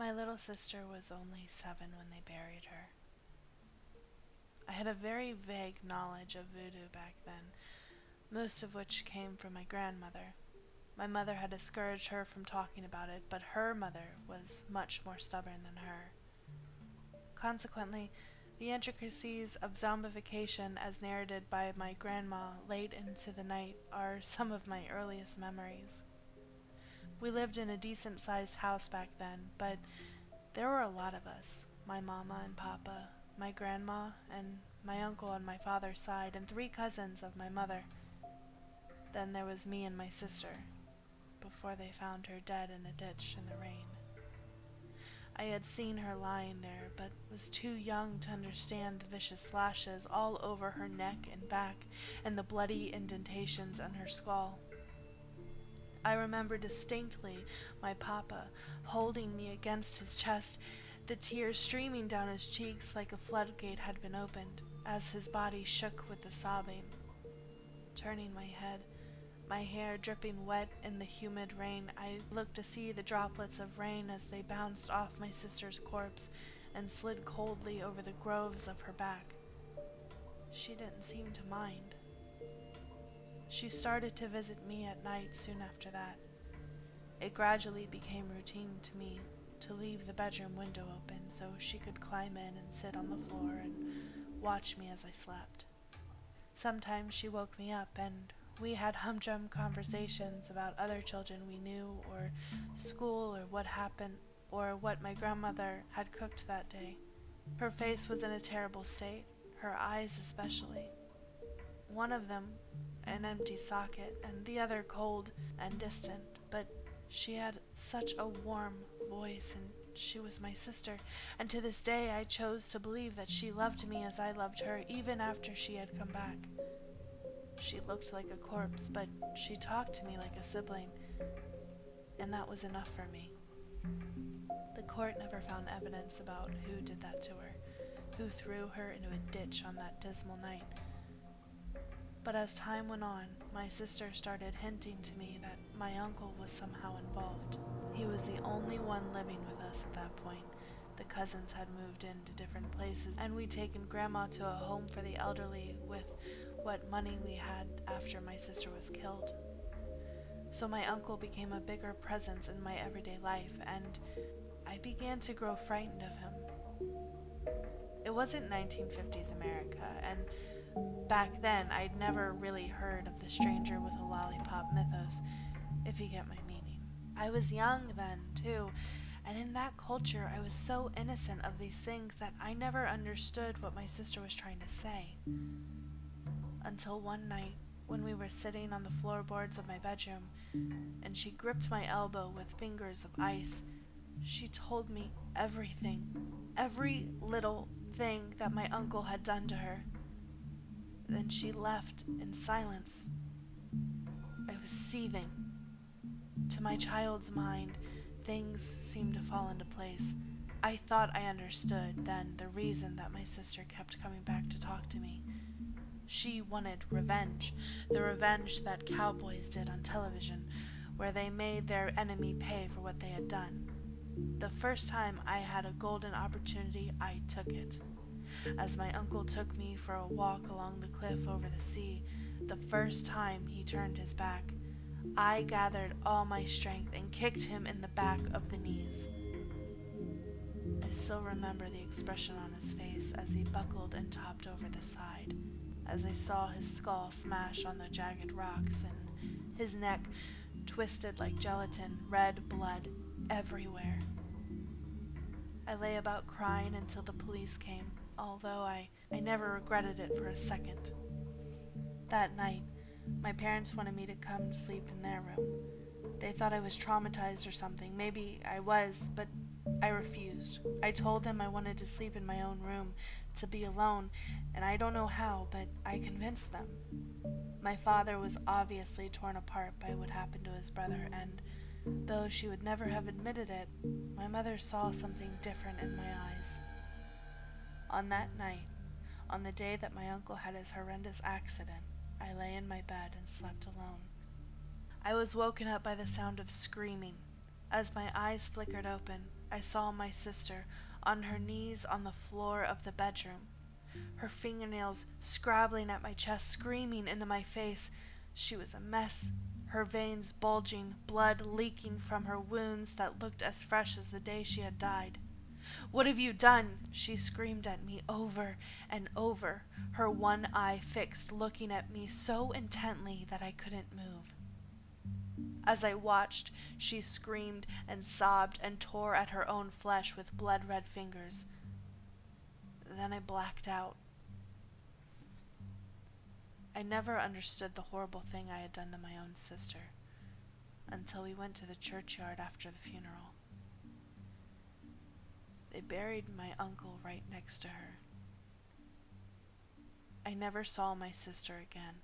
My little sister was only 7 when they buried her. I had a very vague knowledge of voodoo back then, most of which came from my grandmother. My mother had discouraged her from talking about it, but her mother was much more stubborn than her. Consequently, the intricacies of zombification as narrated by my grandma late into the night are some of my earliest memories. We lived in a decent-sized house back then, but there were a lot of us, my mama and papa, my grandma, and my uncle on my father's side, and 3 cousins of my mother. Then there was me and my sister, before they found her dead in a ditch in the rain. I had seen her lying there, but was too young to understand the vicious slashes all over her neck and back, and the bloody indentations on her skull. I remember distinctly my papa holding me against his chest, the tears streaming down his cheeks like a floodgate had been opened, as his body shook with the sobbing. Turning my head, my hair dripping wet in the humid rain, I looked to see the droplets of rain as they bounced off my sister's corpse and slid coldly over the grooves of her back. She didn't seem to mind. She started to visit me at night soon after that. It gradually became routine to me to leave the bedroom window open so she could climb in and sit on the floor and watch me as I slept. Sometimes she woke me up and we had humdrum conversations about other children we knew, or school, or what happened, or what my grandmother had cooked that day. Her face was in a terrible state, her eyes especially. One of them an empty socket, and the other cold and distant, but she had such a warm voice, and she was my sister, and to this day I chose to believe that she loved me as I loved her, even after she had come back. She looked like a corpse, but she talked to me like a sibling, and that was enough for me. The court never found evidence about who did that to her, who threw her into a ditch on that dismal night. But as time went on, my sister started hinting to me that my uncle was somehow involved. He was the only one living with us at that point. The cousins had moved into different places, and we'd taken Grandma to a home for the elderly with what money we had after my sister was killed. So my uncle became a bigger presence in my everyday life, and I began to grow frightened of him. It wasn't 1950s America, and back then I'd never really heard of the stranger with a lollipop mythos, if you get my meaning. I was young then, too, and in that culture I was so innocent of these things that I never understood what my sister was trying to say. Until one night, when we were sitting on the floorboards of my bedroom, and she gripped my elbow with fingers of ice, she told me everything, every little thing that my uncle had done to her. Then she left in silence. I was seething. To my child's mind, things seemed to fall into place. I thought I understood then the reason that my sister kept coming back to talk to me. She wanted revenge, the revenge that cowboys did on television, where they made their enemy pay for what they had done. The first time I had a golden opportunity, I took it. As my uncle took me for a walk along the cliff over the sea, the first time he turned his back, I gathered all my strength and kicked him in the back of the knees. I still remember the expression on his face as he buckled and topped over the side, as I saw his skull smash on the jagged rocks and his neck twisted like gelatin, red blood everywhere. I lay about crying until the police came, although I never regretted it for a second. That night, my parents wanted me to come sleep in their room. They thought I was traumatized or something. Maybe I was, but I refused. I told them I wanted to sleep in my own room, to be alone, and I don't know how, but I convinced them. My father was obviously torn apart by what happened to his brother, and though she would never have admitted it, my mother saw something different in my eyes. On that night, on the day that my uncle had his horrendous accident, I lay in my bed and slept alone. I was woken up by the sound of screaming. As my eyes flickered open, I saw my sister on her knees on the floor of the bedroom, her fingernails scrabbling at my chest, screaming into my face. She was a mess, her veins bulging, blood leaking from her wounds that looked as fresh as the day she had died. "What have you done?" she screamed at me over and over, her one eye fixed, looking at me so intently that I couldn't move. As I watched, she screamed and sobbed and tore at her own flesh with blood-red fingers. Then I blacked out. I never understood the horrible thing I had done to my own sister until we went to the churchyard after the funeral. They buried my uncle right next to her. I never saw my sister again.